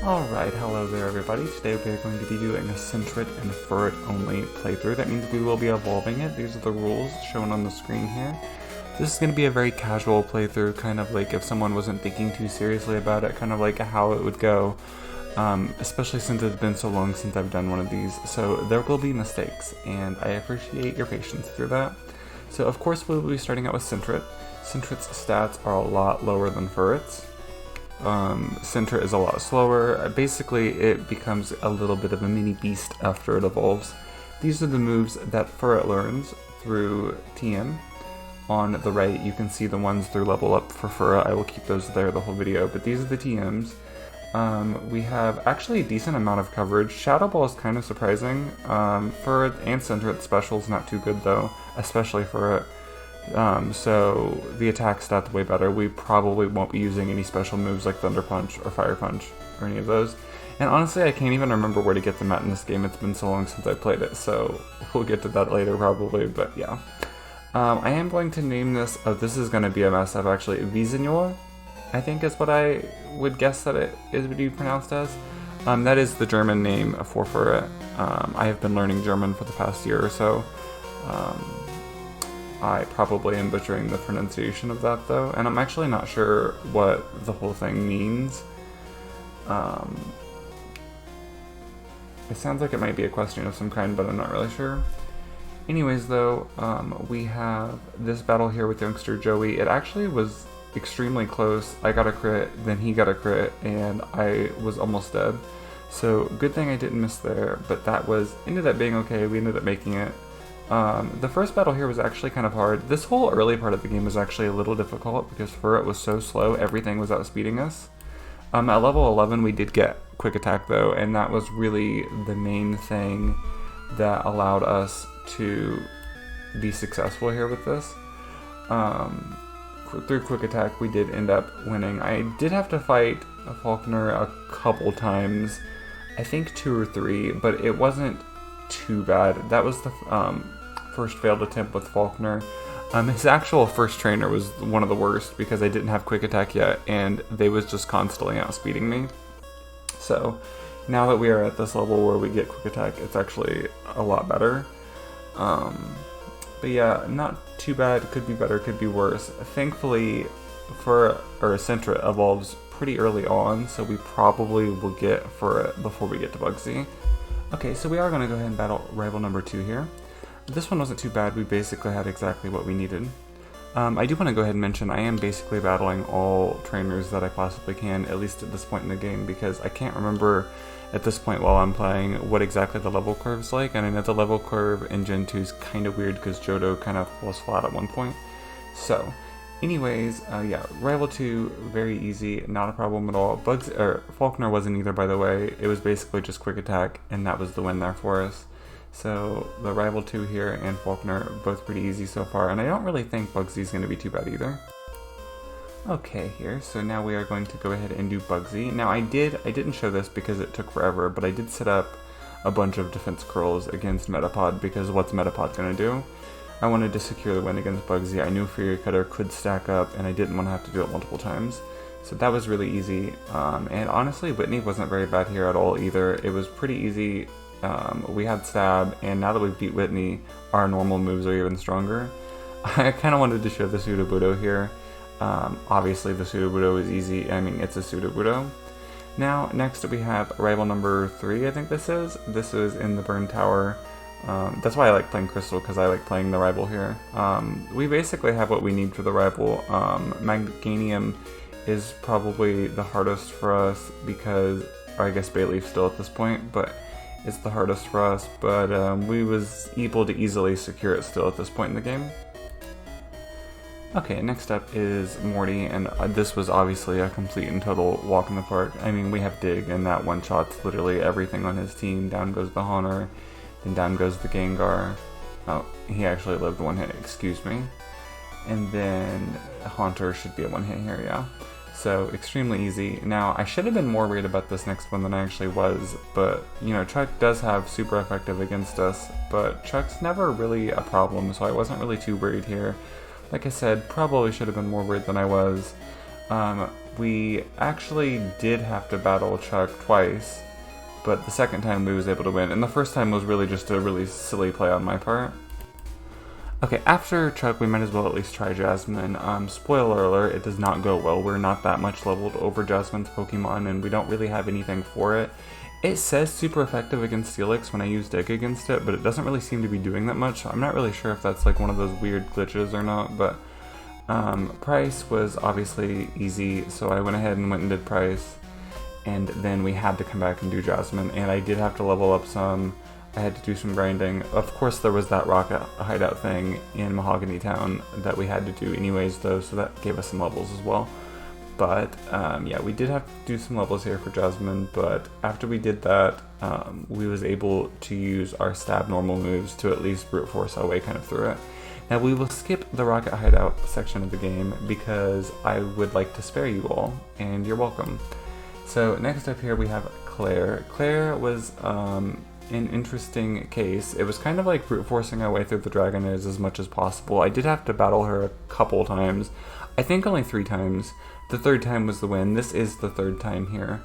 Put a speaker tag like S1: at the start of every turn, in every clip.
S1: Alright, hello there everybody. Today we are going to be doing a Sentret and Furret only playthrough. That means we will be evolving it. These are the rules shown on the screen here. This is going to be a very casual playthrough, kind of like if someone wasn't thinking too seriously about it, kind of like how it would go. Especially since it's been so long since I've done one of these, so there will be mistakes, and I appreciate your patience through that. So of course we will be starting out with Sentret. Sentret's stats are a lot lower than Furret's. Sentret is a lot slower. Basically, it becomes a little bit of a mini beast after it evolves. These are the moves that Furret learns through TM. On the right, you can see the ones through level up for Furret. I will keep those there the whole video, but these are the TMs. We have actually a decent amount of coverage. Shadow Ball is kind of surprising. Furret and Sentret special is not too good though, especially Furret. So the attack stat's way better. We probably won't be using any special moves like Thunder Punch or Fire Punch or any of those. And honestly, I can't even remember where to get them at in this game. It's been so long since I played it, so we'll get to that later probably, but yeah. I am going to name this, this is going to be a mess up actually, Visenor, I think is what I would guess that it would be pronounced as. That is the German name for Furret. I have been learning German for the past year or so. I probably am butchering the pronunciation of that though, and I'm actually not sure what the whole thing means. It sounds like it might be a question of some kind, but I'm not really sure. Anyways though, we have this battle here with youngster Joey. It actually was extremely close. I got a crit, then he got a crit, and I was almost dead. So good thing I didn't miss there, but that ended up being okay. We ended up making it. The first battle here was actually kind of hard. This whole early part of the game was actually a little difficult because Furret was so slow, everything was outspeeding us. At level 11 we did get quick attack though, and that was really the main thing that allowed us to be successful here with this. Through quick attack we did end up winning. I did have to fight Faulkner a couple times, I think 2 or 3, but it wasn't too bad. That was the first failed attempt with Faulkner. His actual first trainer was one of the worst because I didn't have quick attack yet and they was just constantly outspeeding me. So now that we are at this level where we get quick attack, it's actually a lot better. But yeah, not too bad. Could be better, could be worse. Thankfully, Sentret evolves pretty early on, so we probably will get Furret before we get to Bugsy. Okay, so we are going to go ahead and battle rival number 2 here. This one wasn't too bad. We basically had exactly what we needed. I do want to go ahead and mention I am basically battling all trainers that I possibly can, at least at this point in the game, because I can't remember at this point while I'm playing what exactly the level curve's like, and I know the level curve in Gen 2 is kind of weird because Johto kind of falls flat at one point. So, anyways, yeah, Rival 2, very easy, not a problem at all. Faulkner wasn't either, by the way. It was basically just quick attack, and that was the win there for us. So, the Rival 2 here and Faulkner, both pretty easy so far, and I don't really think Bugsy's going to be too bad either. Okay, here, so now we are going to go ahead and do Bugsy. Now I didn't show this because it took forever, but I did set up a bunch of defense curls against Metapod because what's Metapod going to do? I wanted to secure the win against Bugsy. I knew Fury Cutter could stack up, and I didn't want to have to do it multiple times. So that was really easy, and honestly, Whitney wasn't very bad here at all either. It was pretty easy. We had Stab, and now that we've beat Whitney, our normal moves are even stronger. I kind of wanted to show the Sudowoodo here. Obviously the Sudowoodo is easy. I mean, it's a Sudowoodo. Now, next we have rival number 3, I think this is. This is in the Burn Tower. That's why I like playing Crystal, because I like playing the rival here. We basically have what we need for the rival. Meganium is probably the hardest for us because, or I guess Bayleaf still at this point, but it's the hardest for us. But we was able to easily secure it still at this point in the game. Okay, next up is Morty, and this was obviously a complete and total walk in the park. I mean, we have Dig, and that one-shots literally everything on his team. Down goes the Haunter, then down goes the Gengar. Oh, he actually lived one hit, excuse me. And then Haunter should be a one-hit here, yeah. So, extremely easy. Now, I should have been more worried about this next one than I actually was, but, you know, Chuck does have super effective against us, but Chuck's never really a problem, so I wasn't really too worried here. Like I said, probably should have been more worried than I was. we actually did have to battle Chuck twice, but the second time we was able to win, and the first time was really just a really silly play on my part. Okay, after Chuck, we might as well at least try Jasmine. Spoiler alert, it does not go well. We're not that much leveled over Jasmine's Pokemon, and we don't really have anything for it. It says super effective against Steelix when I use Dig against it, but it doesn't really seem to be doing that much. I'm not really sure if that's like one of those weird glitches or not, but Price was obviously easy, so I went ahead and went and did Price, and then we had to come back and do Jasmine, and I did have to level up some. I had to do some grinding. Of course, there was that rocket hideout thing in Mahogany Town that we had to do anyways, though, so that gave us some levels as well. But yeah, we did have to do some levels here for Jasmine, but after we did that, we was able to use our stab normal moves to at least brute force our way kind of through it. Now we will skip the rocket hideout section of the game because I would like to spare you all, and you're welcome. So next up here we have Claire. Claire was an interesting case. It was kind of like brute forcing our way through the Dragonairs as much as possible. I did have to battle her a couple times. I think only 3 times. The 3rd time was the win. This is the 3rd time here.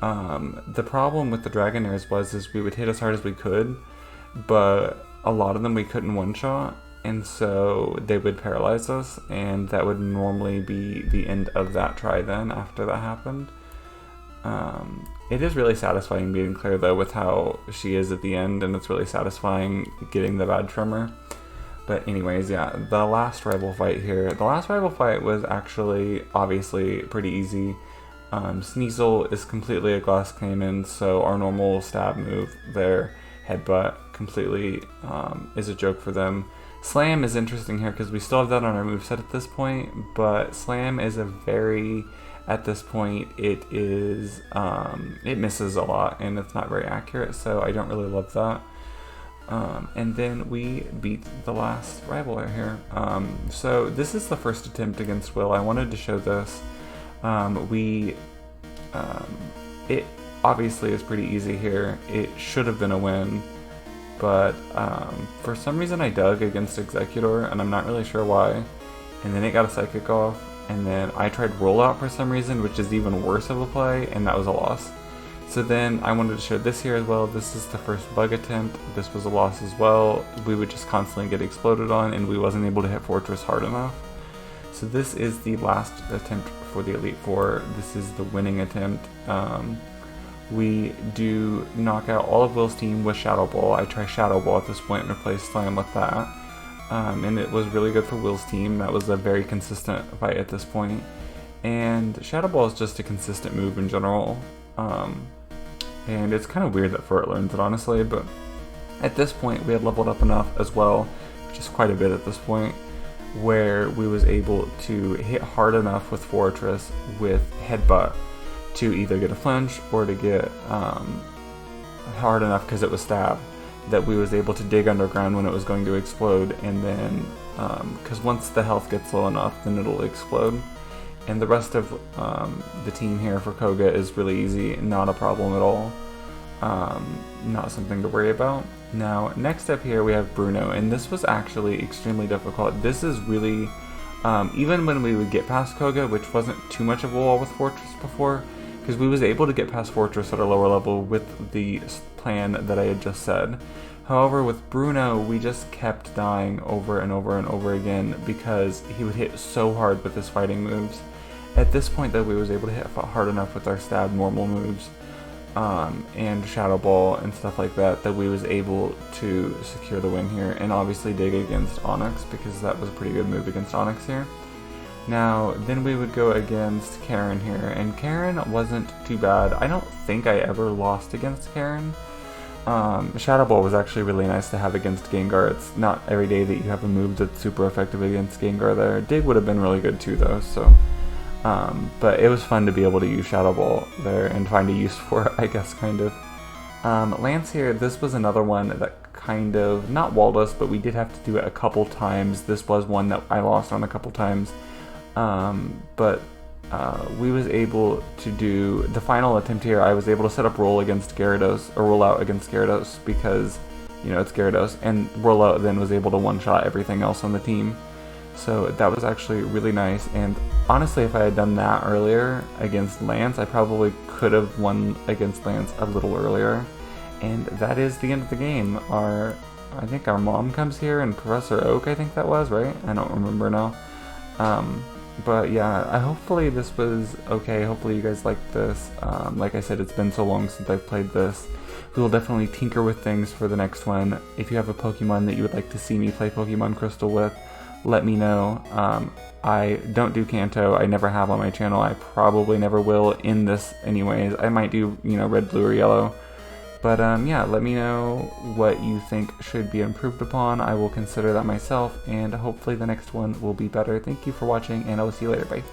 S1: The problem with the Dragonairs was we would hit as hard as we could, but a lot of them we couldn't one-shot, and so they would paralyze us, and that would normally be the end of that try then after that happened. It is really satisfying beating Claire though with how she is at the end, and it's really satisfying getting the bad tremor. But anyways, yeah, the last rival fight here. The last rival fight was actually obviously pretty easy. Sneasel is completely a Glass Cayman, so our normal stab move there, Headbutt, completely is a joke for them. Slam is interesting here because we still have that on our moveset at this point, but Slam is a very... At this point, it is, it misses a lot, and it's not very accurate, so I don't really love that. And then we beat the last rival here. So this is the first attempt against Will. I wanted to show this. It obviously is pretty easy here. It should have been a win, but for some reason I dug against Executor, and I'm not really sure why. And then it got a Psychic off. And then I tried Rollout for some reason, which is even worse of a play, and that was a loss. So then I wanted to show this here as well. This is the first bug attempt. This was a loss as well. We would just constantly get exploded on, and we wasn't able to hit Fortress hard enough. So this is the last attempt for the Elite Four. This is the winning attempt. We do knock out all of Will's team with Shadow Ball. I try Shadow Ball at this point and replace Slam with that. And it was really good for Will's team. That was a very consistent fight at this point. And Shadow Ball is just a consistent move in general. And it's kind of weird that Furret learns it, honestly, but at this point we had leveled up enough as well, which is quite a bit at this point, where we was able to hit hard enough with Fortress with Headbutt to either get a flinch or to get hard enough because it was stab, that we was able to dig underground when it was going to explode, and then because once the health gets low enough then it'll explode. And the rest of the team here for Koga is really easy, not a problem at all, not something to worry about. Now next up here we have Bruno, and this was actually extremely difficult. This is really, even when we would get past Koga, which wasn't too much of a wall with Fortress before, because we was able to get past Fortress at a lower level with the plan that I had just said. However, with Bruno, we just kept dying over and over and over again because he would hit so hard with his fighting moves. At this point though, we was able to hit hard enough with our stab normal moves and Shadow Ball and stuff like that, that we was able to secure the win here, and obviously dig against Onyx because that was a pretty good move against Onyx here. Now, then we would go against Karen here, and Karen wasn't too bad. I don't think I ever lost against Karen. Shadow Ball was actually really nice to have against Gengar. It's not every day that you have a move that's super effective against Gengar there. Dig would have been really good too though, so. But it was fun to be able to use Shadow Ball there and find a use for it, I guess, kind of. Lance here, this was another one that kind of, not walled us, but we did have to do it a couple times. This was one that I lost on a couple times. But we was able to do the final attempt here. I was able to set up roll against Gyarados, or roll out against Gyarados, because, you know, it's Gyarados, and roll out then was able to one-shot everything else on the team. So that was actually really nice, and honestly if I had done that earlier against Lance, I probably could have won against Lance a little earlier. And that is the end of the game. I think our mom comes here, and Professor Oak, I think that was, right? I don't remember now. But yeah, hopefully this was okay. Hopefully you guys liked this. Like I said, it's been so long since I've played this. We will definitely tinker with things for the next one. If you have a Pokemon that you would like to see me play Pokemon Crystal with, let me know. I don't do Kanto. I never have on my channel. I probably never will in this anyways. I might do, red, blue, or yellow. But yeah, let me know what you think should be improved upon. I will consider that myself, and hopefully the next one will be better. Thank you for watching, and I will see you later. Bye.